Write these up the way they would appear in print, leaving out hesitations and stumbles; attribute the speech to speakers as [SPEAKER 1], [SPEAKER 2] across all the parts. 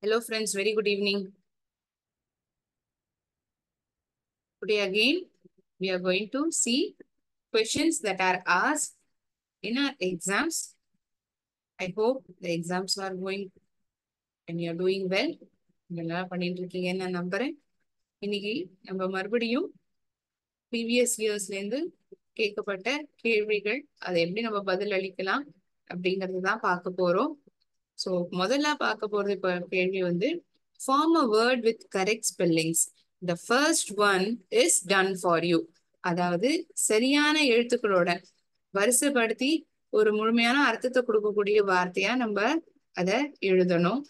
[SPEAKER 1] Hello friends, very good evening. Today again, we are going to see questions that are asked in our exams. I hope the exams are going and you are doing well. நல்லா பண்ணிட்டு இருக்கீங்கன்னு நான் நம்புறேன். இன்னைக்கு நம்ம மறுபடியும் previous இயர்ஸ்ல இருந்து கேட்கப்பட்ட கேள்விகள் அதை எப்படி நம்ம பதில் அளிக்கலாம் அப்படிங்கறது தான் பார்க்க போறோம். ஸோ முதல்ல பார்க்க போறது இப்ப கேள்வி வந்து form a word with correct spellings. The first one is done for you. அதாவது சரியான எழுத்துக்களோட வரிசைப்படுத்தி ஒரு முழுமையான அர்த்தத்தை கொடுக்கக்கூடிய வார்த்தையா நம்ம அதை எழுதணும்.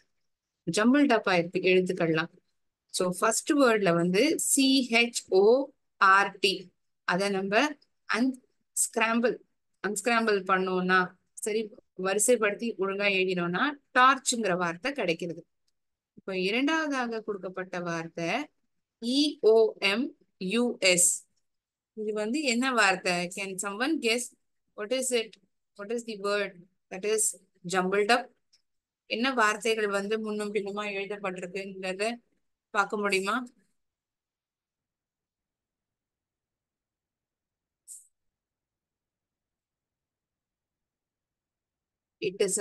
[SPEAKER 1] ஜம்பிள் டப்பா இருக்கு எழுத்துக்கள்லாம். ஸோ ஃபர்ஸ்ட் வேர்ட்ல வந்து CHORT அதை நம்ம அன்ஸ்கிராம்பிள் பண்ணோம்னா சரி வரிசைப்படுத்தி ஒழுங்கா எழுதினோம்னா டார்ச்ங்கிற வார்த்தை கிடைக்கிறது. இப்போ இரண்டாவதாக கொடுக்கப்பட்ட வார்த்தை EOMUS. இது வந்து என்ன வார்த்தை? Can someone guess what is it? What is the word that is jumbled up? என்ன வார்த்தைகள் வந்து முன்னும் பின்னுமா எழுதப்பட்டிருக்குன்றத பார்க்க முடியுமா? It is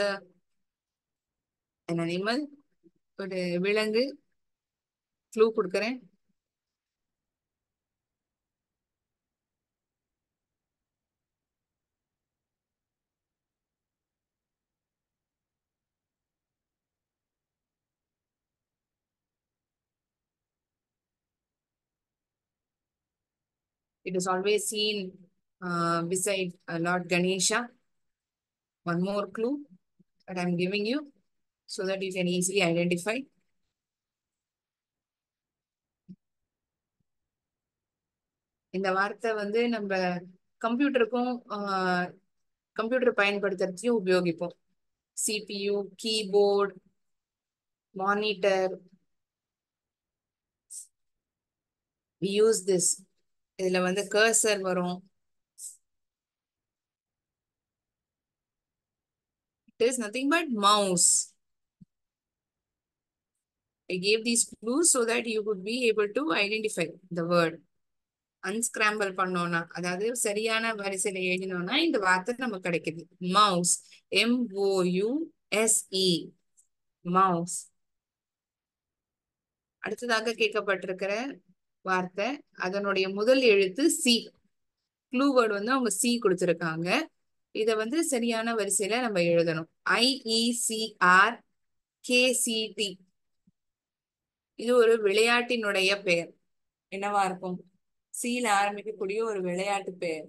[SPEAKER 1] an animal. ஒரு விலங்கு. க்ளூ கொடுக்குறேன். It is always seen beside Lord Ganesha. One more clue that I'm giving you so that you can easily identify. இந்த வார்த்தை வந்து நம்ம கம்ப்யூட்டருக்கும் கம்ப்யூட்டர் பயன்படுத்துறதையும் உபயோகிப்போம். CPU, keyboard, monitor. We use this. இதுல வந்து கர்சர் வரும். It is nothing but mouse. I gave these clues so that you could be able to identify the word. அன்ஸ்கிராம்பிள் பண்ணோம்னா அதாவது சரியான வரிசையில எழுதினோம்னா இந்த வார்த்தை நமக்கு கிடைக்குது. மவுஸ். MOUSE. மவுஸ். அடுத்ததாக கேட்கப்பட்டிருக்கிற வார்த்தை அதனுடைய முதல் எழுத்து C. க்ளூ வேர்டு வந்து அவங்க C கொடுத்துருக்காங்க. இதை வந்து சரியான வரிசையில நம்ம எழுதணும். IECRKCT. இது ஒரு விளையாட்டினுடைய பெயர். என்னவா இருக்கும்? சீல ஆரம்பிக்கக்கூடிய ஒரு விளையாட்டு பெயர்.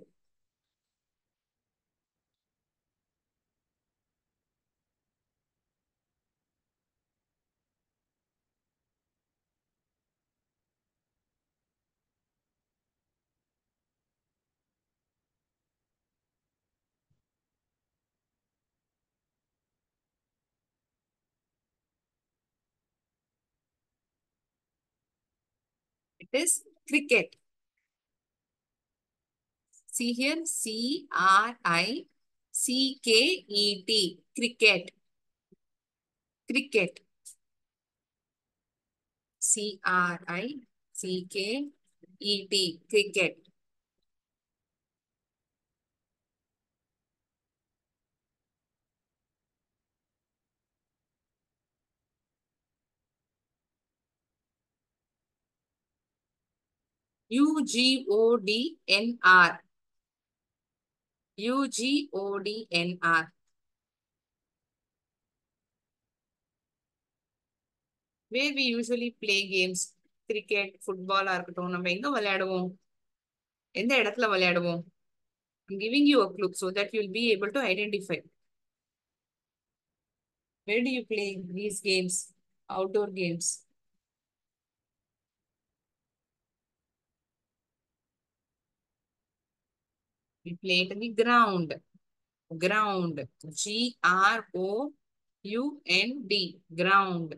[SPEAKER 1] It is cricket. See here, CRICKET. Cricket. Cricket. CRICKET. Cricket. UGODNR. UGODNR. Where we usually play games, cricket, football இருக்கட்டும், நம்ம எங்க விளையாடுவோம்? எந்த இடத்துல விளையாடுவோம்? I'm giving you a clue so that you'll be able to identify. Where do you play these games? Outdoor games. We play it in the ground. Ground. GROUND. Ground.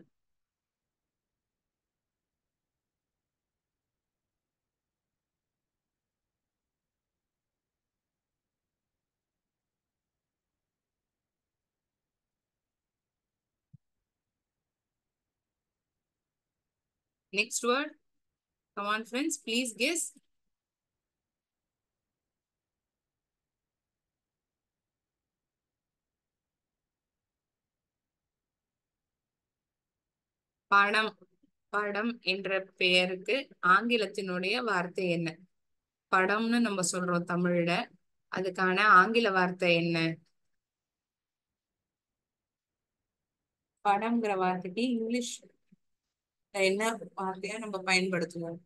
[SPEAKER 1] Next word. Come on, friends, please guess. படம். படம் என்ற பெயருக்கு ஆங்கிலத்தினுடைய வார்த்தை என்ன? படம்னு நம்ம சொல்றோம் தமிழ்ல. அதுக்கான ஆங்கில வார்த்தை என்ன? படம்ங்கிற வார்த்தைக்கு இங்கிலீஷ் என்ன வார்த்தையா நம்ம பயன்படுத்துவோம்?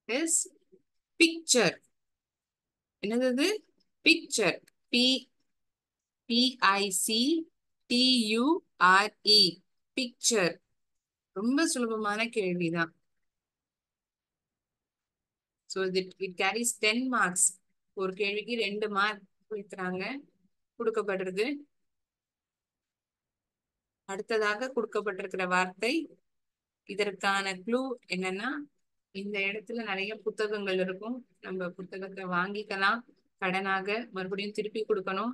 [SPEAKER 1] Is picture. என்னது? பிக்சர். P PICTURE. பிக்சர். ரொம்ப சுலபமான கேள்விதான். So it carries 10 marks. ஒரு கேள்விக்கு 2 மார்க் கொடுக்குறாங்க, கொடுக்கப்படுறது. அடுத்ததாக கொடுக்கப்பட்டிருக்கிற வார்த்தை, இதற்கான க்ளூ என்னன்னா, இந்த இடத்துல நிறைய புத்தகங்கள் இருக்கும். நம்ம புத்தகத்தை வாங்கிக்கலாம், கடனாக மறுபடியும் திருப்பி கொடுக்கணும்.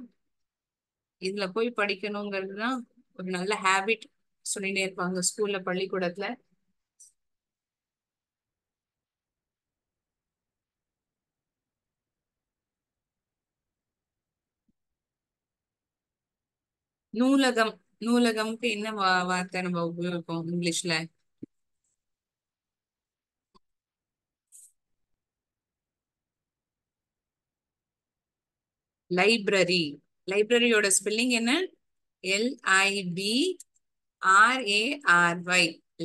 [SPEAKER 1] இதுல போய் படிக்கணுங்கிறது தான் ஒரு நல்ல ஹேபிட் சொல்லிட்டே இருப்பாங்க ஸ்கூல்ல, பள்ளிக்கூடத்துல. நூலகம். நூலகம்க்கு என்ன வார்த்தை நம்ம உபயோகிப்போம் இங்கிலீஷ்ல? லைப்ரரி. லைப்ரரியோட ஸ்பெல்லிங் என்ன? LIBRARY.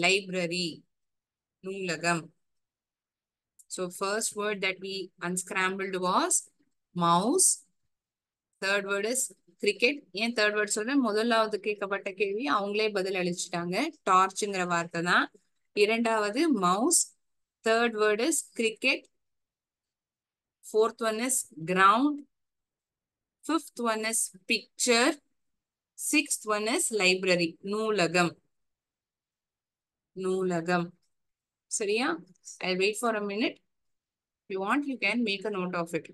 [SPEAKER 1] லைப்ரரி. நூலகம். So first word that we unscrambled was mouse. Third word is cricket. ஏன் தேர்ட் வேர்ட் சொல்றேன்? முதலாவது கேட்கப்பட்ட கேள்வி அவங்களே பதில் அளிச்சுட்டாங்க. டார்ச்ங்கிற வார்த்தை தான். இரண்டாவது mouse. Third word is cricket. Fourth one is ground. Fifth one is picture. Sixth one is library. நூலகம். நூலகம். சரியா? I'll wait for a minute. If you want, you can make a note of it.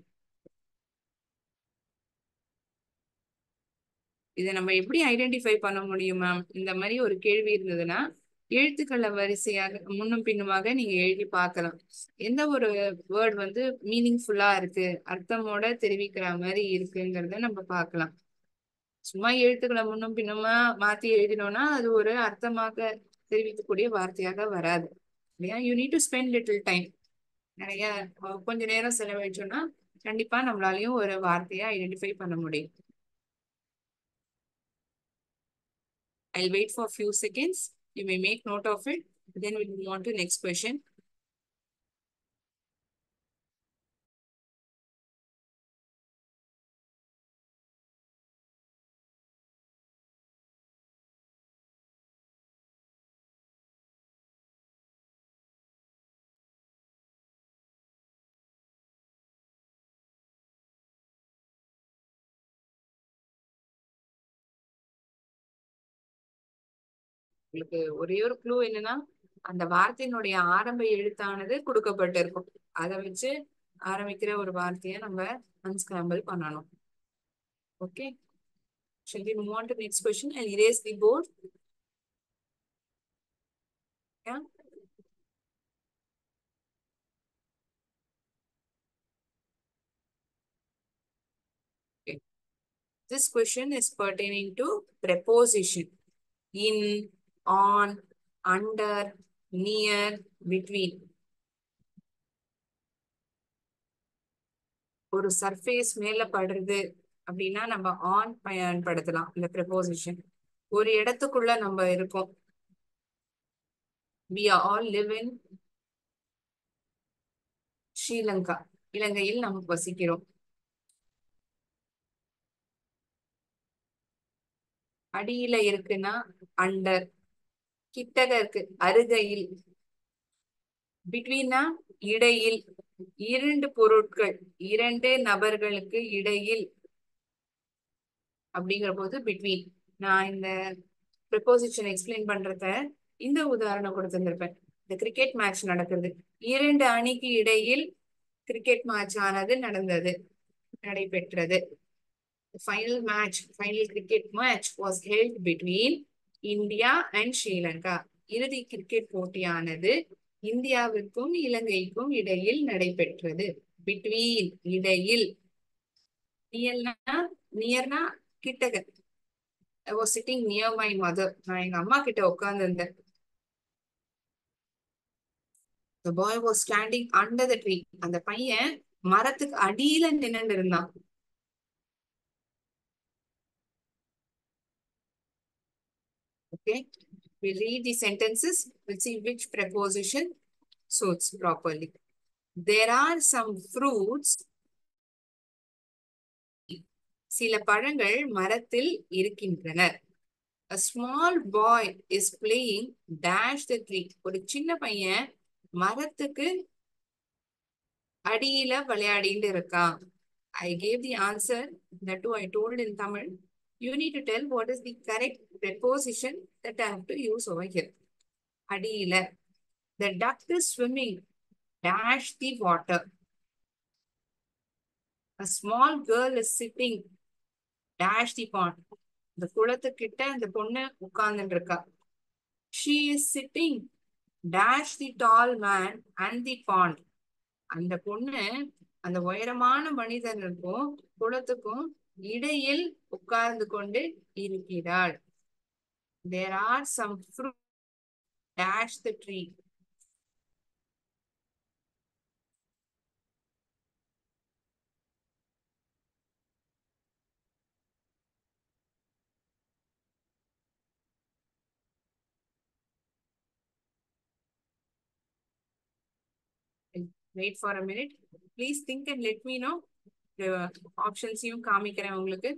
[SPEAKER 1] இதை நம்ம எப்படி identify பண்ண முடியும் ma'am? இந்த மாதிரி ஒரு கேள்வி இருந்ததுன்னா எழுத்துக்களை வரிசையாக முன்னும் பின்னுமாக நீங்க எழுதி பார்க்கலாம். எந்த ஒரு வேர்ட் வந்து மீனிங்ஃபுல்லா இருக்கு, அர்த்தமோட தெரிவிக்கிற மாதிரி இருக்குங்கிறத நம்ம பார்க்கலாம். சும்மா எழுத்துக்களை முன்னும் பின்னுமா மாத்தி எழுதினோம்னா அது ஒரு அர்த்தமாக தெரிவிக்கக்கூடிய வார்த்தையாக வராது இல்லையா? You need to spend little time. நிறைய கொஞ்ச நேரம் செலவழிச்சோம்னா கண்டிப்பா நம்மளாலையும் ஒரு வார்த்தையை ஐடென்டிஃபை பண்ண முடியும். I'll wait for a few seconds. You may make note of it. Then we'll move on to next question. உங்களுக்கு ஒரே ஒரு க்ளூ என்னன்னா, அந்த வார்த்தையினுடைய ஆரம்ப எழுத்தானது கொடுக்கப்பட்டிருக்கும். அதை வச்சு ஆரம்பிக்கிற ஒரு வார்த்தையை நம்ம unscramble பண்ணணும். Okay, shall we move on to next question? I'll erase the board. Yeah. Okay. This question is pertaining to preposition. In, on, under, near, between. ஒரு சர்ஃபேஸ் மேல படுறது அப்படின்னா நம்ம ஆன் பயன்படுத்தலாம் இந்த ப்ரெபோசிஷன். ஒரு இடத்துக்குள்ள நம்ம இருக்கோம். We are all live in Sri Lanka. இலங்கையில் நாம் வசிக்கிறோம். அடியில இருக்குன்னா அண்டர். கிட்டக இருக்கு அருகையில். பிட்வீன்னா இடையில். இரண்டு பொருட்கள், இரண்டு நபர்களுக்கு இடையில் அப்படிங்கிற போது பிட்வீன். நான் இந்த ப்ரிப்போசிஷன் எக்ஸ்பிளைன் பண்றத இந்த உதாரணம் கொடுத்துருப்பேன். இந்த கிரிக்கெட் மேட்ச் நடக்குது. இரண்டு அணிக்கு இடையில் கிரிக்கெட் மேட்ச் ஆனது நடைபெற்றது. The final cricket match was held between India and Sri Lanka. இறுதி கிரிக்கெட் போட்டியானது இந்தியாவிற்கும் இலங்கைக்கும் இடையில் நடைபெற்றது. பிட்வீன் இடையில். நியர்னா கிட்டக. I was sitting near my mother. நான் எங்க அம்மா கிட்ட உட்கார்ந்து இருந்தேன். The boy was standing under the tree. அந்த பையன் மரத்துக்கு அடியில நின்று இருந்தான். Okay, we'll read the sentences. We'll see which preposition suits properly. There are some fruits. சில பழங்கள் மரத்தில் இருக்கின்றன. A small boy is playing dash the tree. ஒரு சின்ன பையன் மரத்துக்கு அடியில விளையாடிட்டு இருக்கான். I gave the answer. That too I told in Tamil. You need to tell what is the correct preposition that I have to use over here. அடியில. The duck is swimming. Dash the water. A small girl is sitting. Dash the pond. இந்த குளத்துக்கிட்ட அந்த பொண்ணு உட்கார்ந்துட்டு இருக்கா. She is sitting. Dash the tall man and the pond. அந்த பொண்ணு அந்த உயரமான மனிதனுக்கும் குளத்துக்கும் இடையில் உட்கார்ந்து கொண்டு இருக்கிறாள். There are some fruit. Dash the tree. Wait for a minute. Please think and let me know. The options காமிக்கிறேன் உங்களுக்கு.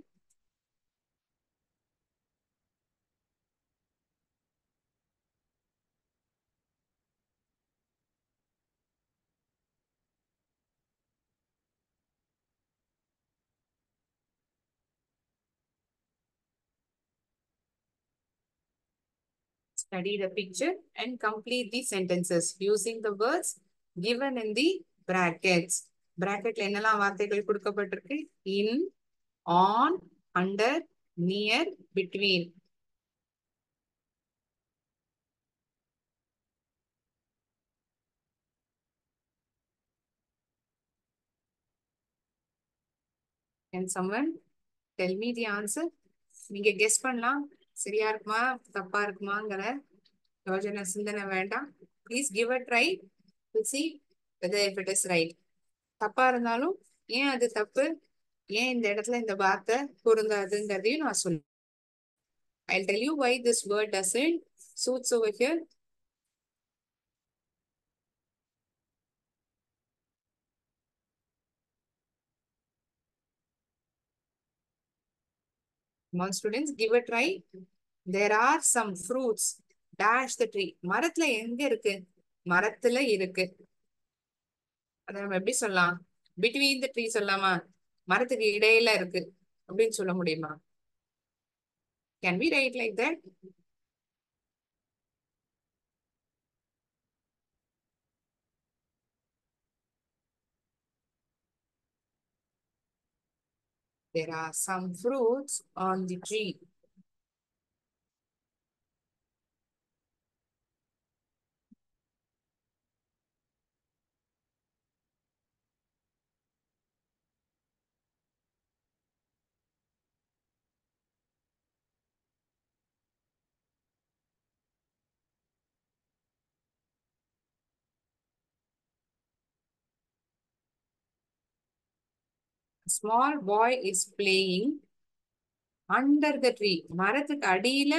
[SPEAKER 1] Study the picture and complete the sentences using the words given in the brackets. Bracketல என்னெல்லாம் வார்த்தைகள் கொடுக்கப்பட்டிருக்கு? In, on, under, near, between. Can someone tell me the answer? நீங்க guess பண்ணலாம். சரியா இருக்குமா தப்பா இருக்குமாங்கிற யோஜனை சிந்தனை வேண்டாம். Please give a try to see whether if it is right. தப்பா இருந்தாலும் ஏன் அது தப்பு, ஏன் இந்த இடத்துல இந்த வார்த்தை பொருந்தாதுங்கிறதையும் நான் சொல்லுவேன். I'll tell you why this word doesn't suits over here. Come on students, give a try. There are some fruits. Dash the tree. மரத்துல எங்க இருக்கு? மரத்துல இருக்கு. அத நம்ம எப்படி சொல்லலாம்? Between the tree சொல்லலாமா? மரத்துக்கு இடையில இருக்கு அப்படின்னு சொல்ல முடியுமா? Can we write like that? There are some fruits on the tree. A small boy is playing under the tree. மரத்துக்கு அடியில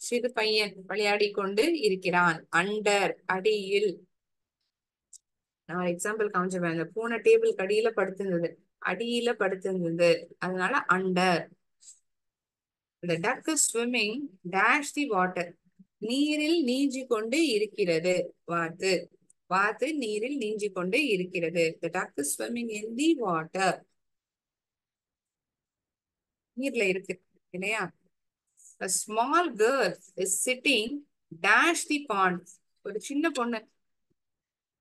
[SPEAKER 1] சிறு பையன் விளையாடி கொண்டு இருக்கிறான். அண்டர் அடியில். நான் எக்ஸாம்பிள் காமிச்சிருவேன். அந்த பூனை டேபிளுக்கு அடியில படுத்திருந்தது, அடியில படுத்திருந்தது, அதனால under. The duck is swimming dash the water. நீரில் நீஞ்சி கொண்டு இருக்கிறது. வாத்து வாத்து நீரில் நீஞ்சி கொண்டு இருக்கிறது. The duck is swimming in the water. நீர்ல இருக்கு இல்லையா? A small girl is sitting dash the pond. ஒரு சின்ன பொண்ணு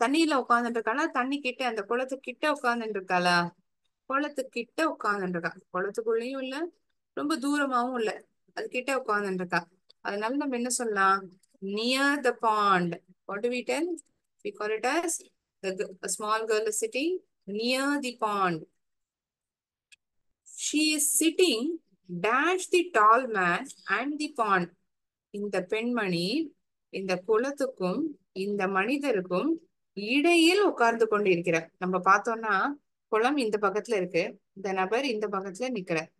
[SPEAKER 1] தண்ணியில உட்காந்துட்டு இருக்காளா, தண்ணி கிட்ட அந்த குளத்துக்கிட்ட உட்காந்துட்டு இருக்காளா? குளத்துக்கிட்ட உட்காந்துட்டு இருக்கா. குளத்துக்குள்ளயும் இல்ல, ரொம்ப தூரமாவும் இல்ல, அது கிட்ட உட்காந்துட்டு இருக்கா. அதனால நம்ம என்ன சொல்லலாம்? Near the bond. What do we tell? We call it as a small girl is sitting near the pond. She is sitting dash the tall man and the pond. இந்த பெண்மணி இந்த குளத்துக்கும் இந்த மனிதருக்கும் இடையில் உட்கார்ந்து கொண்டு இருக்கிறார். நம்ம பார்த்தோம்னா குளம் இந்த பக்கத்துல இருக்கு, இந்த நபர் இந்த பக்கத்துல நிக்கிறார்.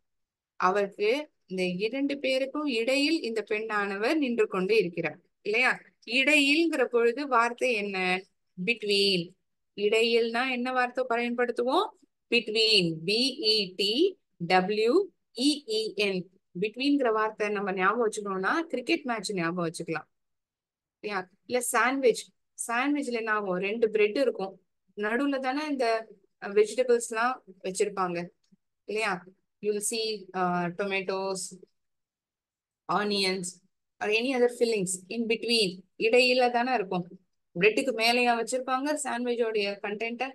[SPEAKER 1] அவருக்கு இந்த இரண்டு பேருக்கும் இடையில் இந்த பெண்ணானவர் நின்று கொண்டு இருக்கிறார் இல்லையா? இடையில்ங்கிற பொழுது வார்த்தை என்ன? பிட்வீன். இடையில்னா என்ன வார்த்தை பயன்படுத்துவோம்? பிட்வீன். BETWEEN. பிட்வீன்ங்கிற வார்த்தை நம்ம ஞாபகம் வச்சுக்கணும்னா கிரிக்கெட் மேட்ச் ஞாபகம் வச்சுக்கலாம் இல்லையா? இல்ல சாண்ட்விச். சாண்ட்விச்ல என்ன ஆகும்? ரெண்டு பிரெட் இருக்கும், நடுவுல தானே இந்த வெஜிடபிள்ஸ் எல்லாம் வச்சிருப்பாங்க இல்லையா? You'll see tomatoes, onions or any other fillings in between. இடையில தானே இருக்கும். பிரெட்டுக்கு மேலேயா வச்சிருப்பாங்க சாண்ட்விச்சோடைய கண்டென்ட்ட?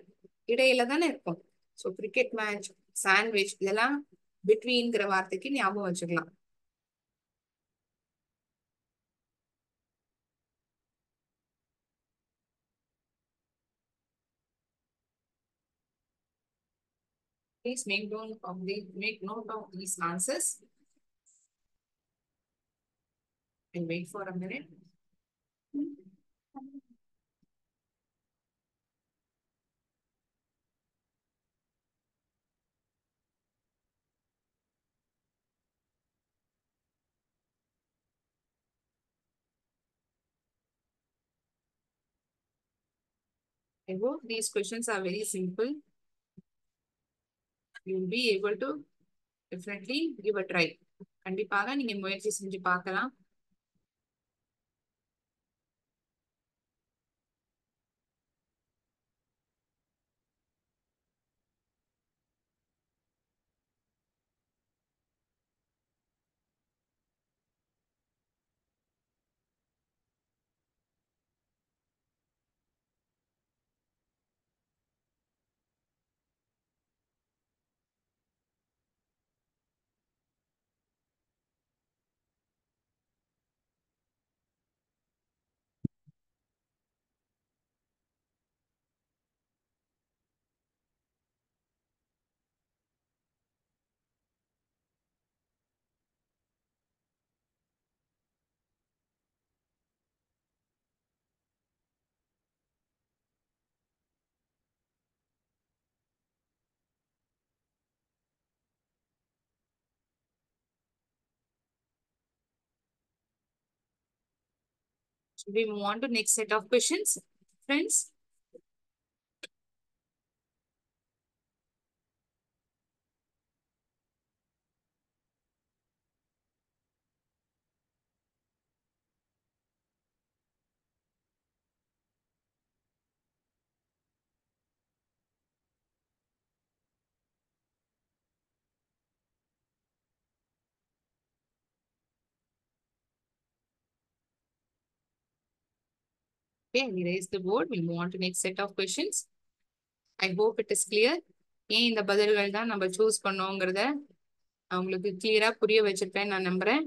[SPEAKER 1] இடையில தானே இருக்கும். ஸோ கிரிக்கெட் மேட்ச், சாண்ட்விச் இதெல்லாம் பிட்வீன்ங்கிற வார்த்தைக்கு ஞாபகம் வச்சுக்கலாம். Please make note of these answers and wait for a minute. I hope these questions are very simple. You will be able to definitely give a try. கண்டிப்பாக நீங்க முயற்சி செஞ்சு பார்க்கலாம். We move on to next set of questions, friends. Okay, we raise the board. We'll move on to next set of questions. I hope it is clear. ஏன் இந்த பதில்கள் தான் நம்ம சூஸ் பண்ணோங்கிறத அவங்களுக்கு கிளியரா புரிய வச்சிருப்பேன் நான் நம்புறேன்.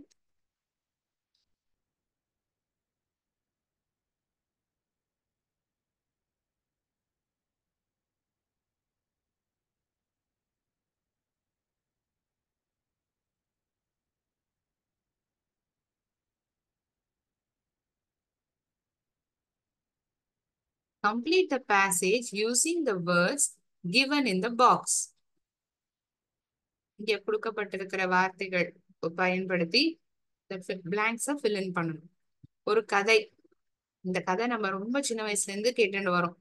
[SPEAKER 1] Complete the passage using the words given in the box. இங்க கொடுக்கப்பட்டிருக்கிற வார்த்தைகள் பயன்படுத்தி blanks fill in பண்ணணும். ஒரு கதை. இந்த கதை நம்ம ரொம்ப சின்ன வயசுல இருந்து கேட்டுட்டு வரோம்.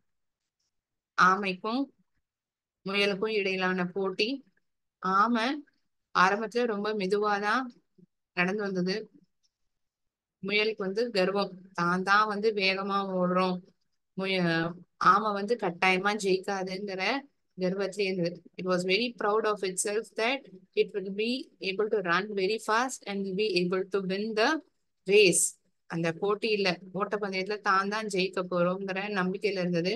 [SPEAKER 1] ஆமைக்கும் முயலுக்கும் இடையிலான போட்டி. ஆமை ஆரம்பத்துல ரொம்ப மெதுவாதான் நடந்து வந்தது. முயலுக்கு கர்வம், தான் தான் வேகமா ஓடுறோம், ஆமை கட்டாயமா ஜெயிக்காதுங்கிற கர்வத்திலே இருந்தது. It was very proud of itself that it will be able to run very fast and will be able to win the race. அந்த போட்டியில ஓட்டப்பந்தயத்துல தான் தான் ஜெயிக்க போறோங்கிற நம்பிக்கையில இருந்தது.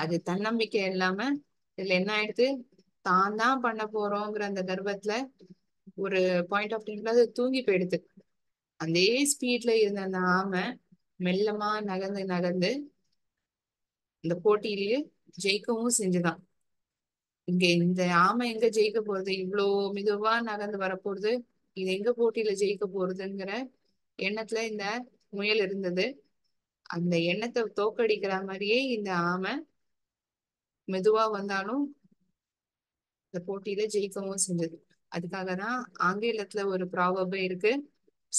[SPEAKER 1] அது தன்னம்பிக்கை இல்லாம இதுல என்ன ஆயிடுது, தான் தான் பண்ண போறோங்கிற அந்த கர்வத்துல ஒரு பாயிண்ட் ஆஃப் டைம்ல அது தூங்கி போயிடுது. அதே ஸ்பீட்ல இருந்த அந்த ஆமை மெல்லமா நகர்ந்து நகர்ந்து இந்த போட்டியிலேயே ஜெயிக்கவும் செஞ்சுதான். இங்க இந்த ஆமை எங்க ஜெயிக்க போறது, இவ்வளோ மெதுவா நகர்ந்து வரப்போறது, இது எங்க போட்டியில ஜெயிக்க போறதுங்கிற எண்ணத்துல இந்த முயல் இருந்தது. அந்த எண்ணத்தை தோக்கடிக்கிற மாதிரியே இந்த ஆமை மெதுவா வந்தாலும் இந்த போட்டியில ஜெயிக்கவும் செஞ்சது. அதுக்காக தான் ஆங்கிலத்துல ஒரு ப்ராவர்பே இருக்கு,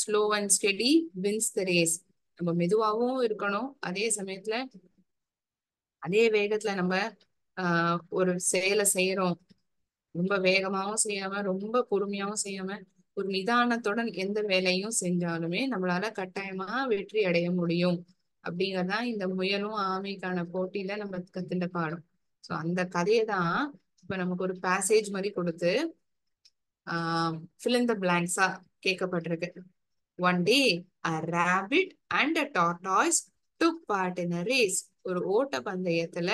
[SPEAKER 1] slow and steady wins the race. நம்ம மெதுவாகவும் இருக்கணும், அதே சமயத்துல அதே வேகத்துல நம்ம ஒரு செயலை செய்யறோம், ரொம்ப வேகமாவும் செய்யாம ரொம்ப பொறுமையாவும் செய்யாம ஒரு நிதானத்துடன் எந்த வேலையும் செஞ்சாலுமே நம்மளால கட்டாயமா வெற்றி அடைய முடியும். அப்படிங்கறதுதான் இந்த முயலும் ஆமைக்கான போட்டியில நம்ம கத்துட்ட பாடம். சோ அந்த கதையை தான் இப்ப நமக்கு ஒரு பேசேஜ் மாதிரி கொடுத்து fill in the blanks கேட்கப்பட்டிருக்கு. One day a rabbit and a tortoise took part in a race. ஒரு ஓட்ட பந்தயத்துல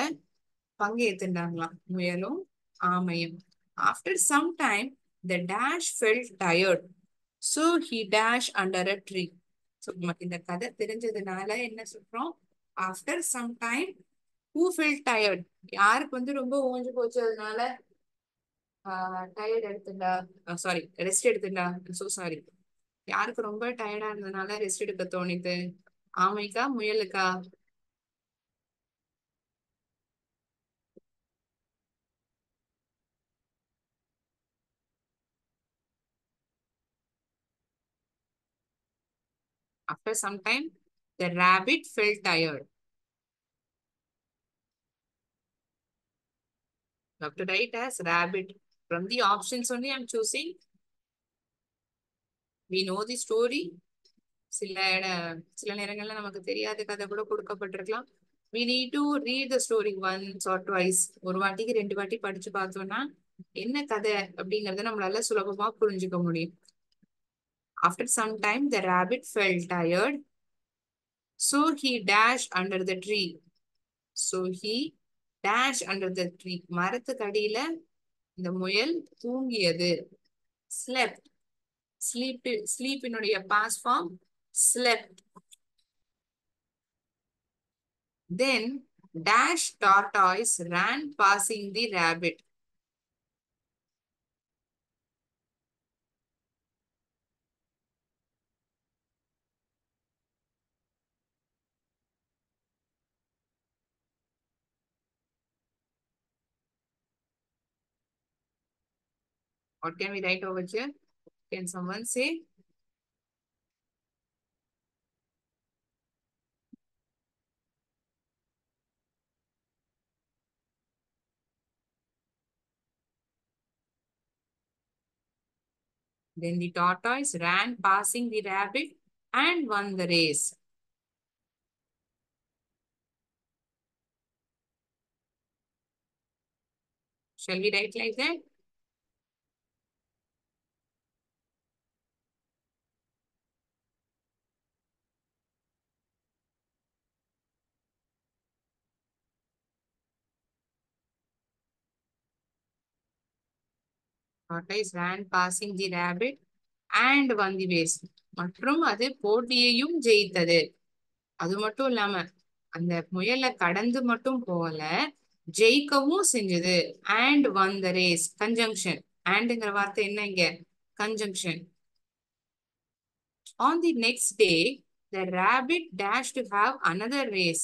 [SPEAKER 1] பங்கேற்றுட்டாங்களாம் முயலும் ஆமையும். After some time the dash felt tired, so he dashed under a tree. So நமக்கு இந்த கதை தெரிஞ்சதுனால என்ன சொல்றோம், after some time who felt tired, யாருக்கு ரொம்ப ஓஞ்சு போச்சு, அதனால டயர்ட் எடுத்துட்டா, சாரி ரெஸ்ட் எடுத்துட்டா, சோ சாரி, யாருக்கு ரொம்ப டயர்டா இருந்ததுனால ரெஸ்ட் எடுக்க தோணிது, ஆமைக்கா முயலுக்கா? After some time the rabbit felt tired. You have to write as rabbit. From the options only I'm choosing. We know the story. சில நேரங்கள்ல நமக்கு தெரியாத கதை கூட கொடுக்கப்பட்டிருக்கலாம். We need to read the story once or twice. ஒரு வாட்டிக்கு ரெண்டு வாட்டி படிச்சு பார்த்தோம்னா என்ன கதை அப்படிங்கறத நம்மளால சுலபமா புரிஞ்சுக்க முடியும். After some time the rabbit felt tired, so he dashed under the tree. So he dashed under the tree. மரத்துக்கு அடியில இந்த முயல் தூங்கியது. Slept. Sleep in past form slept. Then dash tortoise ran passing the rabbit. What can we write over here? Can someone say? Then the tortoise ran passing the rabbit and won the race. Shall we write like that? Tortoise ran passing the rabbit and won the race. மற்றும் அது போட்டியையும் ஜெயித்தது. அது மட்டும் இல்லாம அந்த முயலை கடந்து மட்டும் போகல, ஜெயிக்கவும் செஞ்சது. and won the race. Conjunction. andங்கிற வார்த்தை என்ன இங்க? Conjunction. On the next day the rabbit dashed to have another race.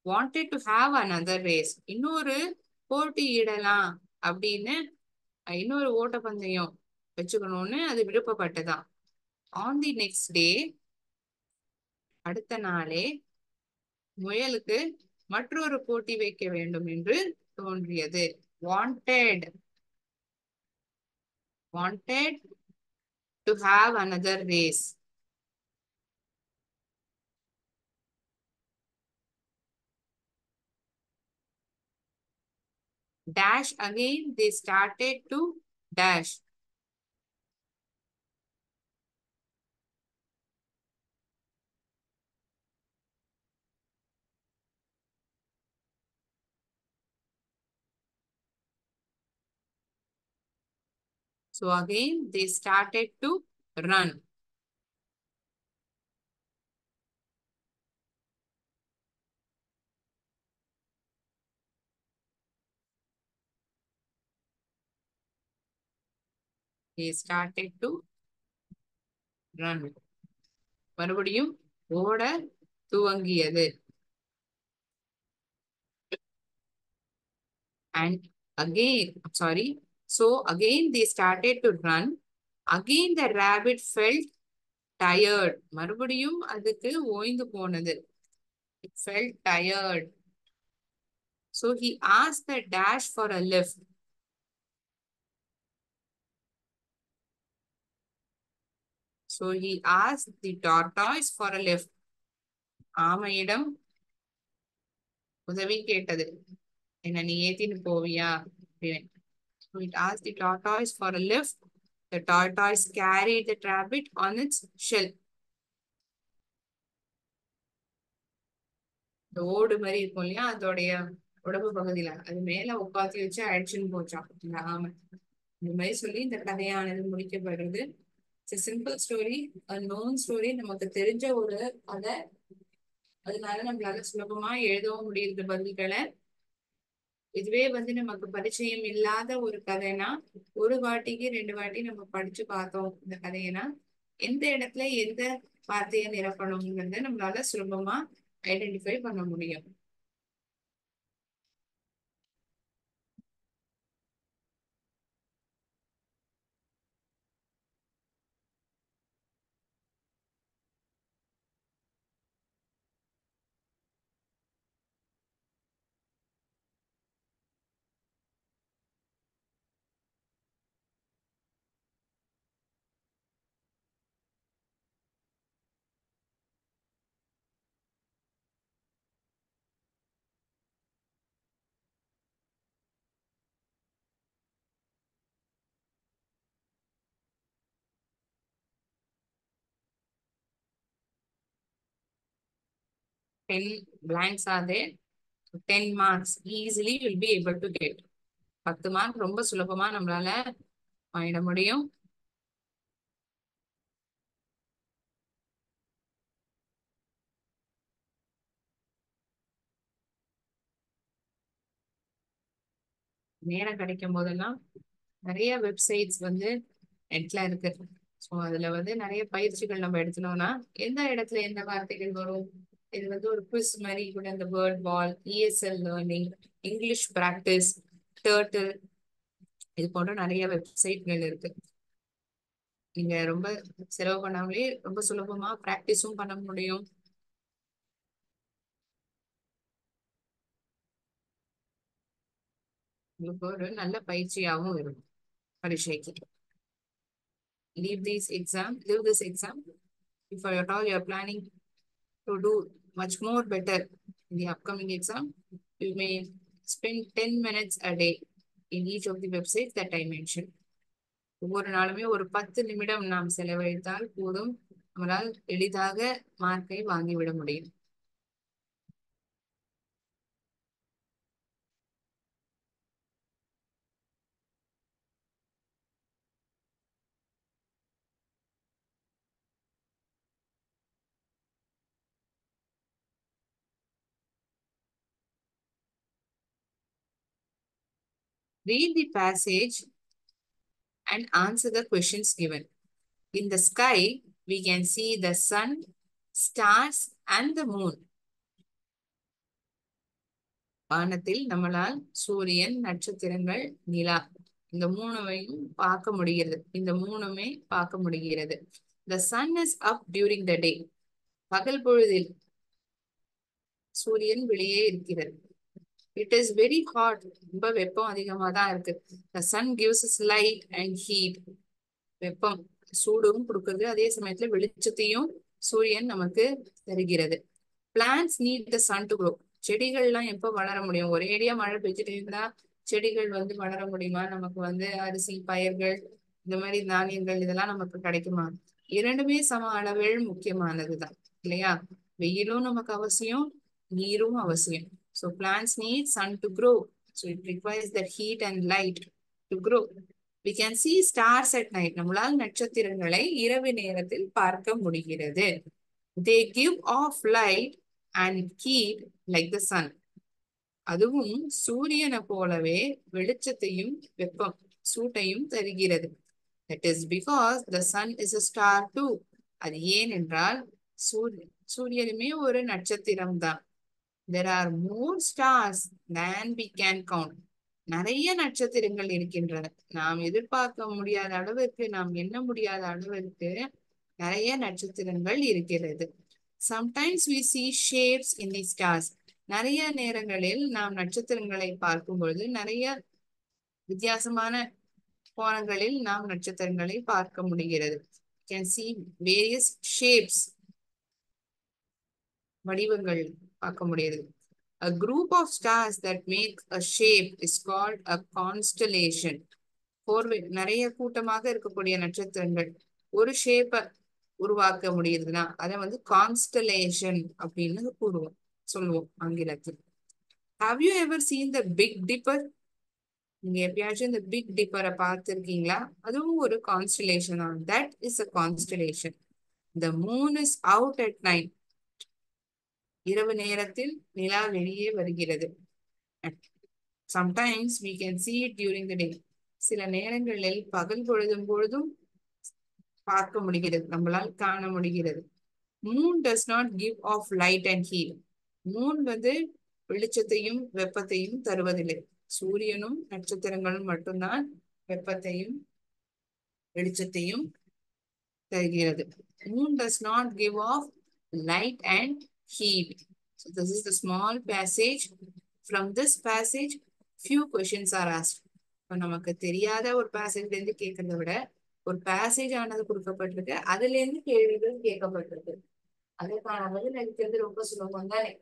[SPEAKER 1] Wanted to have another race. இன்னொரு போட்டி இடலாம் அப்படின்னு, இன்னொரு ஓட்டப்பந்தயம் வச்சுக்கணும்னு அது விருப்பப்பட்டதான். On the next day, அடுத்த நாளே முயலுக்கு மற்றொரு போட்டி வைக்க வேண்டும் என்று தோன்றியது. Wanted. Wanted to have another race. Dash again they started to dash. So again, they started to run. They started to run. மறுபடியும் ஓட துவங்கியது. And again, sorry. So again they started to run. Again the rabbit felt tired. மறுபடியும் அதுக்கு ஓய்ந்து போனது. It felt tired. So he asked the dash for a lift. So he asked the tortoise for a lift. ஆமையிடம் உதவி கேட்டது. என்ன நீ ஏத்தின்னு போவியா அப்படின்னு. So it asked the tortoise for a lift. The tortoise carried the rabbit on its shell. இந்த ஓடு மாதிரி இருக்கும் இல்லையா, அதோடைய உடம்பு பகுதியில அது மேல உட்காத்தி வச்சு அழைச்சுன்னு போச்சான் இந்த ஆமை. இந்த மாதிரி சொல்லி இந்த கதையானது முடிக்கப்படுறது. It's a simple story, a known story. நமக்கு தெரிஞ்ச ஒரு கதை. அதனால நம்மளால சுலபமா எழுதவும் முடியுது பதில்களை. இதுவே நமக்கு பரிச்சயம் இல்லாத ஒரு கதைனா ஒரு வாட்டிக்கு 2 வாட்டி நம்ம படிச்சு பார்த்தோம் இந்த கதையனா எந்த இடத்துல எந்த வார்த்தையை நிரப்பணுங்கிறத நம்மளால சுலபமா ஐடென்டிஃபை பண்ண முடியும். Ten blanks are there. 10 marks easily will be able to get. 10 mark ரொம்ப சுலபமா நம்மளால வாங்கிட முடியும். நேரம் கிடைக்கும் போதெல்லாம் நிறைய வெப்சைட்ஸ் நெட்ல இருக்கு. ஸோ அதுல நிறைய பயிற்சிகள் நம்ம எடுத்துனோம்னா எந்த இடத்துல எந்த வார்த்தைகள் வரும். இது ஒரு குவிஸ் மாதிரி கூட இந்த word ball, ESL learning, English practice, turtle, இது போன்ற நிறைய வெப்சைட்கள் இருக்கு. நீங்க ரொம்ப செலவு பண்ணாமலே ரொம்ப சுலபமா பிராக்டிஸும் பண்ண முடியும். உங்களுக்கு ஒரு நல்ல பயிற்சியாகவும் இருக்கும் பரீட்சைக்கு. Leave this exam. If at all you are planning to do much more better in the upcoming exam, you may spend 10 minutes a day in each of the websites that I mentioned. ஒவ்வொரு நாளுமே ஒரு 10 நிமிடம் நாம் செலவழித்தால் போதும், நம்மளால் எளிதாக மார்க்கை வாங்கிவிட முடியும். Read the passage and answer the questions given. In the sky, we can see the sun, stars, and the moon. வானத்தில் நம்மளால் சூரியன், நட்சத்திரங்கள், நிலா இந்த மூணுமையும் பார்க்க முடிகிறது. இந்த மூணுமே பார்க்க முடிகிறது. The sun is up during the day. பகல் பொழுதில் சூரியன் வெளியே இருக்கிறது. It is very hot. ரொம்ப வெப்பம் அதிகமா தான் இருக்கு. The sun gives us light and heat. வெப்பம் சூடும் கொடுக்குறது, அதே சமயத்துல வெளிச்சத்தையும் சூரியன் நமக்கு தருகிறது. Plants need the sun to grow. செடிகள்லாம் எப்ப வளர முடியும்? ஒரேடியா மழை பெய்ஞ்சிட்டே இருந்தா செடிகள் வளர முடியுமா? நமக்கு அரிசி, பயிர்கள், இந்த மாதிரி தானியங்கள் இதெல்லாம் நமக்கு கிடைக்குமா? இரண்டுமே சம அளவில் முக்கியமானதுதான் இல்லையா? வெயிலும் நமக்கு அவசியம், நீரும் அவசியம். So plants need sun to grow. So it requires that heat and light to grow. We can see stars at night. நம்மளால் நட்சத்திரங்களை இரவு நேரத்தில் பார்க்க முடிகிறது. They give off light and heat like the sun. அதுவும் சூரியனை போலவே வெளிச்சத்தையும் வெப்பம் சூட்டையும் தருகிறது. That is because the sun is a star too. அது ஏனென்றால் சூரியனுமே ஒரு நட்சத்திரம் தான். There are more stars than we can count. நிறைய நட்சத்திரங்கள் இருக்கின்றன. நாம் எதிர்பார்க்க முடியாத அளவிற்கு, நாம் எண்ண முடியாத அளவிற்கு நிறைய நட்சத்திரங்கள் இருக்கிறது. Sometimes we see shapes in the stars. நிறைய நேரங்களில் நாம் நட்சத்திரங்களை பார்க்கும் பொழுது நிறைய வித்தியாசமான கோணங்களில் நாம் நட்சத்திரங்களை பார்க்க முடிகிறது. Can see various shapes. வடிவங்கள் பார்க்க முடியுது. A group of stars that make a shape is called a constellation. நிறைய கூட்டமாக இருக்கக்கூடிய நட்சத்திரங்கள் ஒரு ஷேப்பை உருவாக்க முடியுதுன்னா அதை வந்து கான்ஸ்டலேஷன் அப்படின்னு சொல்லுவோம் ஆங்கிலத்தில். Have you ever seen the Big Dipper? நீங்க எப்பயாச்சும் இந்த பிக் டிப்பரை பார்த்திருக்கீங்களா? அதுவும் ஒரு கான்ஸ்டலேஷன் தான். That is a constellation. The moon is out at night. இரவு நேரத்தில் நிலா வெளியே வருகிறது. Sometimes we can see it during the day. சில நேரங்களில் பகல் பொழுதும் பார்க்க முடிகிறது, நம்மளால் காண முடிகிறது. Moon does not give off light and heat. Moon வந்து வெளிச்சத்தையும் வெப்பத்தையும் தருவதில்லை. சூரியனும் நட்சத்திரங்களும் மட்டும்தான் வெப்பத்தையும் வெளிச்சத்தையும் தருகிறது. Moon does not give off light and heat. So this is the small passage. From this passage, few questions are asked. இப்போ நமக்கு தெரியாத ஒரு பேசேஜ்ல இருந்து கேட்கறத விட ஒரு பேசேஜ் ஆனது கொடுக்கப்பட்டிருக்கு, அதுல இருந்து கேள்விகள் கேட்கப்பட்டிருக்கு. அதற்கான பதில் அளிக்கிறது ரொம்ப சுலபம் தானே.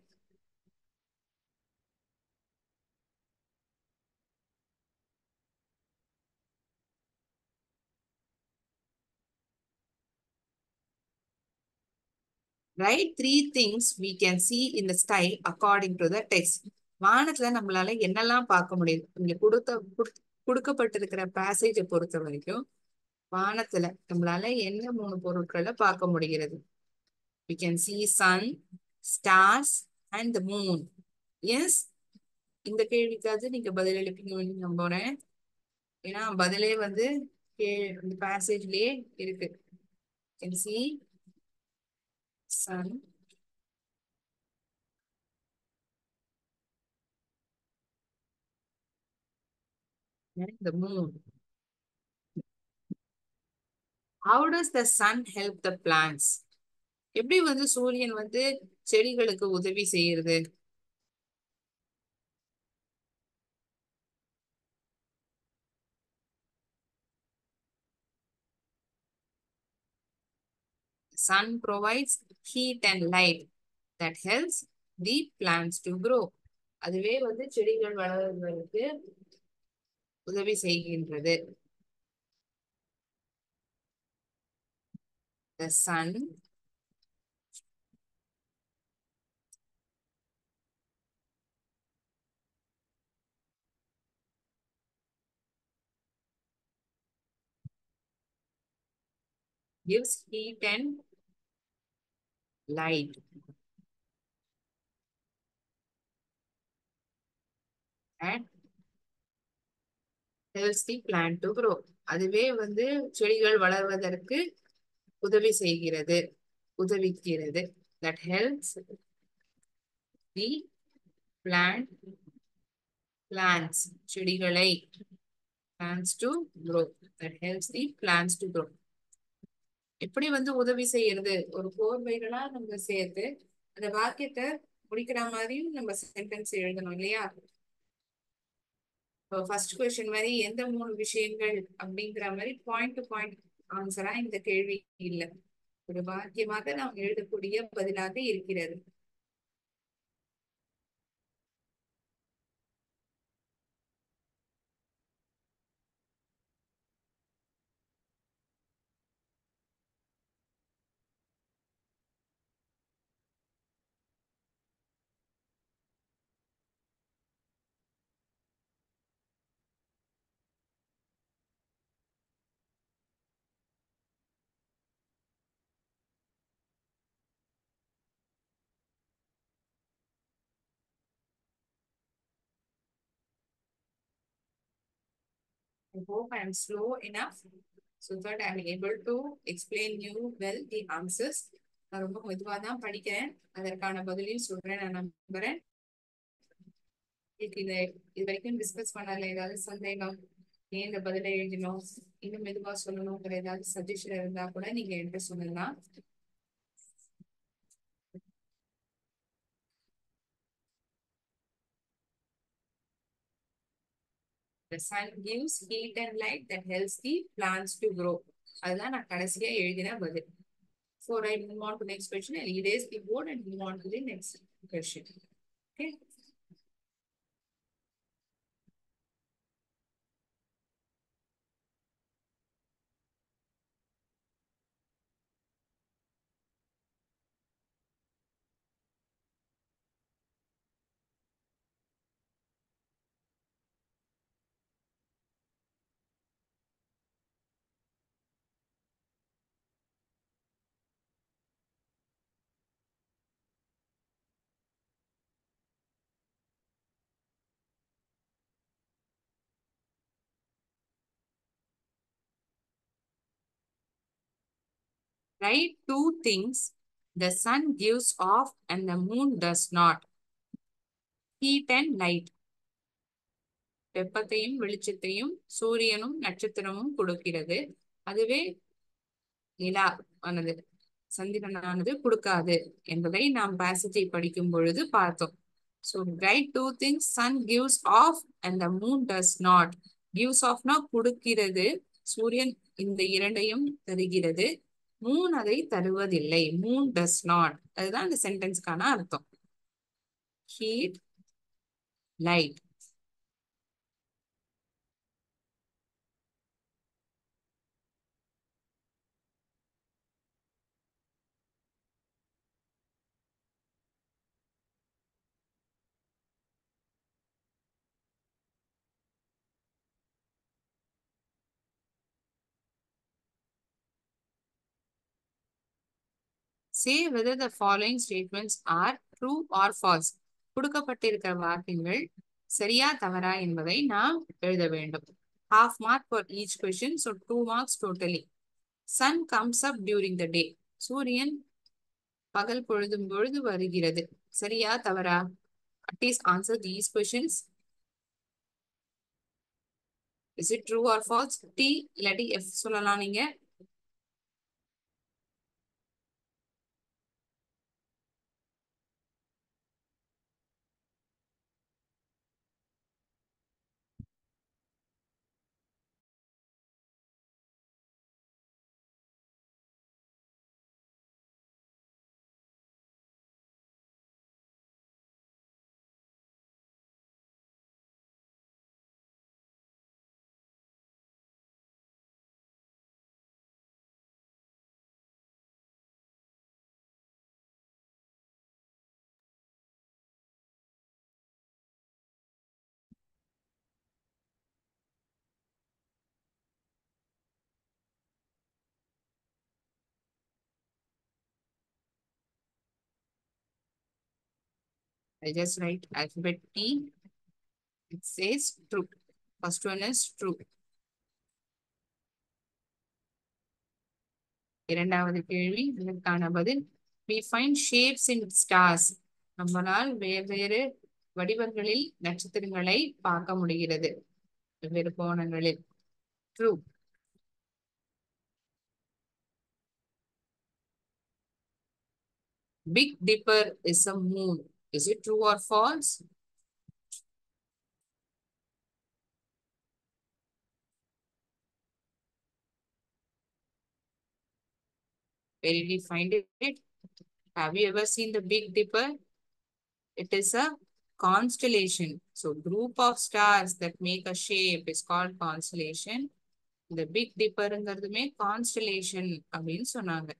[SPEAKER 1] Write three things we can see in the sky according to the text. வானத்துல நம்மளால என்னெல்லாம் பார்க்க முடியுது? இங்க கொடுக்கப்பட்டிருக்கிற பேசேஜை பொறுத்த வரைக்கும் வானத்துல நம்மளால என்ன 3 பொருட்களை பார்க்க முடிகிறது? We can see sun, stars and the moon. Yes, இந்த கேள்விக்காவது நீங்க பதில் அளிப்பீங்கன்னு நம்புறேன். ஏன்னா பதிலே வந்து இந்த பேசேஜ்லயே இருக்கு. Can see sun, and the moon. How does the sun help the plants? எப்படி வந்து சூரியன் வந்து செடிகளுக்கு உதவி செய்யறது? Sun provides heat and light that helps the plants to grow. அதுவே வந்து செடிகள் வளர்வதற்கு உதவி செய்கின்றது. The sun gives heat and light and helps the plant to grow. அதுவே வந்து செடிகள் வளர்வதற்கு உதவி செய்கிறது, உதவிக்கிறது. That helps the plants செடிகளை plants to grow. That helps the plants to grow. எப்படி வந்து உதவி செய்யறது? ஒரு கோர்வைகளா நம்ம சேர்த்து அந்த வாக்கியத்தை முடிக்கிற மாதிரியும் நம்ம சென்டென்ஸ் எழுதணும் இல்லையா? ஃபர்ஸ்ட் கொஸ்டின் மாதிரி எந்த 3 விஷயங்கள் அப்படிங்கிற மாதிரி பாயிண்ட் டு பாயிண்ட் ஆன்சரா இந்த கேள்வி இல்லை, ஒரு வாக்கியமாக நாம் எழுதக்கூடிய பதிலாக இருக்கிறது. I hope I am slow enough so that I am able to explain you well the answers. நான் ரொம்ப மெதுவா தான் படிக்கிறேன். அதற்கான பதிலையும் சொல்றேன் நான் நம்புறேன். இது இது வரைக்கும் டிஸ்கஸ் பண்ணல ஏதாவது சந்தேகம், ஏன் இந்த பதிலை எழுதணும், இன்னும் மெதுவா சொல்லணுங்கிற ஏதாவது சஜஷன் இருந்தா கூட நீங்க என்கிட்ட சொல்லலாம். The sun gives heat and light that helps the plants to grow. அதுதான் நான் கடைசியா எழுதின பதில். So I move on to next question. I'll erase the board and move on to the next question. Okay. Write two things the sun gives off and the moon does not. Heat and light. வெப்பத்தையும் வெளிச்சத்தையும் சூரியனும் நட்சத்திரமும் கொடுக்கிறது. அதுவே நிலா ஆனது சந்திரனானது கொடுக்காது என்பதை நாம் பேசேஜை படிக்கும் பொழுது பார்த்தோம். So write two things sun gives off and the moon does not. Gives offனா கொடுக்கிறது, சூரியன் இந்த இரண்டையும் தருகிறது, மூன் அதை தருவதில்லை. Moon does not. அதுதான் இந்த சென்டென்ஸ்க்கான அர்த்தம். Heat, light. Say whether the following statements are true or false. கொடுக்கப்பட்டிருக்கிற வாக்கியங்கள் சரியா தவறா என்பதை நாம் எழுத வேண்டும். Half mark for each question, so 2 marks totally. Sun comes up during the day. சூரியன் பகல் பொழுதும் பொழுது வருகிறது. சரியா தவறா? Please answer these questions. Is it true or false? T இல்லாட்டி F சொல்லலாம் நீங்க. I just write alphabet T. It says true. First one is true. இரண்டாவது கேள்வி இதற்கான பதில். We find shapes in stars. நம்மளால் வெவ்வேறு வடிவங்களில் நட்சத்திரங்களை பார்க்க முடிகிறது. வெவ்வேறு கோணங்களில். True. Big Dipper is a moon. Is it true or false? Where did we find it? Have you ever seen the Big Dipper? It is a constellation. So group of stars that make a shape is called constellation. The Big Dipperங்கிறதுமே constellation அப்படின்னு சொன்னாங்க.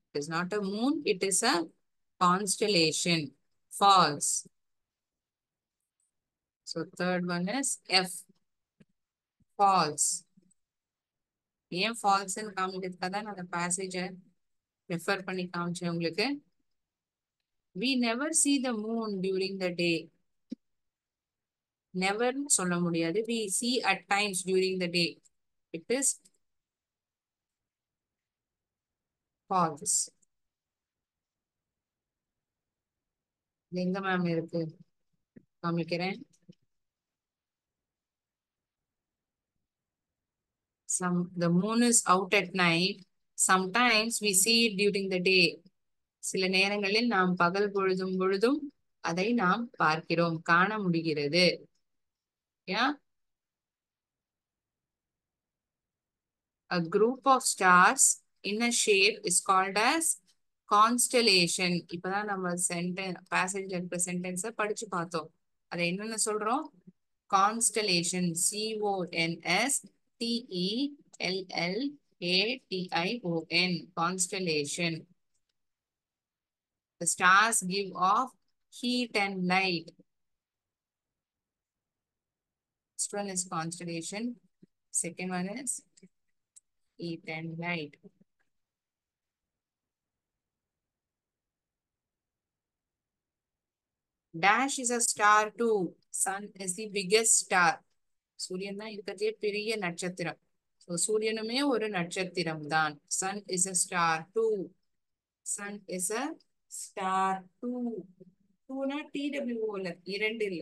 [SPEAKER 1] It is not a moon, it is a constellation. False. So third one is F. False. ஏன் ஃபால்ஸ்ன்னு காமிக்கிறதுக்காக தான் நான் அந்த பேசேஜை refer பண்ணி காமிச்சேன் உங்களுக்கு. We never see the moon during the day. never சொல்ல முடியாது. We see at times during the day. It is false. எங்க மேம் இருக்கு காமிக்கிறேன். The moon is out at night. Sometimes we see it during the day. சில நேரங்களில் நாம் பகல் பொழுதும் அதை நாம் பார்க்கிறோம், காண முடிகிறது. Yeah? A group of stars in a shape is called as constellation. இப்பதான் நம்ம பேசேஜ்ல இருக்கிற சென்டென்ஸ படிச்சு பார்த்தோம். அதை என்னன்னு சொல்றோம்? Constellation. CONSTELLATION. Constellation. The stars give off heat and light. First one is constellation. Second one is heat and light. Dash is a star too. Sun is the biggest star. சூரியன் தான் இருக்கிறதே பெரிய நட்சத்திரம். So சூரியனுமே ஒரு நட்சத்திரம் தான். Sun is a star too. Sun is a star too. டூனா TWO இல்ல, இரண்டு இல்ல,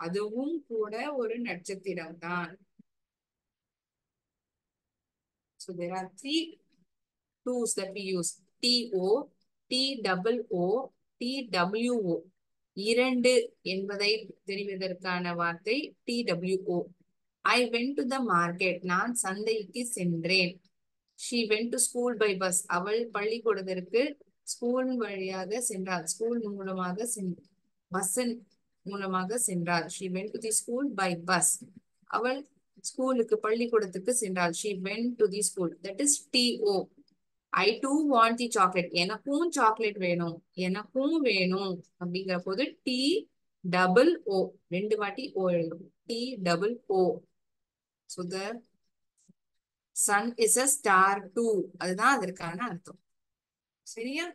[SPEAKER 1] அதுவும் கூட ஒரு நட்சத்திரம் தான். So there are three twos that we use. TO, TOO, TWO. இரண்டு என்பதை தெரிவதற்கான வார்த்தை TWO. I went to the market. நான் சந்தைக்கு சென்றேன். She went to school by bus. அவள் பள்ளிக்கூடத்திற்கு ஸ்கூல் வழியாக சென்றாள். ஸ்கூல் மூலமாக பஸ் மூலமாக சென்றாள். She went to the school by bus. அவள் ஸ்கூலுக்கு பள்ளிக்கூடத்துக்கு சென்றாள். She went to the school. That is TO. I too want the chocolate. எனக்கும் சாக்லேட் வேணும். எனக்கும் வேணும் அப்படிங்கிற போது TOO. ரெண்டு வாட்டி O எழுதும். TOO. So the sun is a star too. அதுதான் அதற்கான அர்த்தம். சரியா?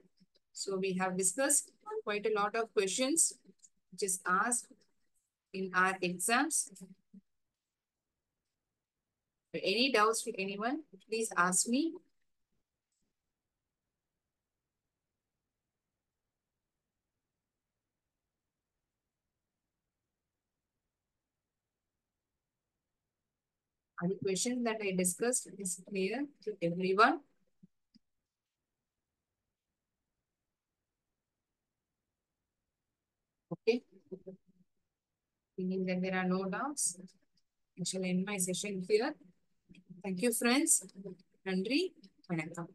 [SPEAKER 1] So we have discussed quite a lot of questions which is asked in our exams. Any doubts to anyone? Please ask me. The question that I discussed is clear to everyone. Okay. Meaning that there are no doubts. I shall end my session here. Thank you, friends. Nandri, vanakkam.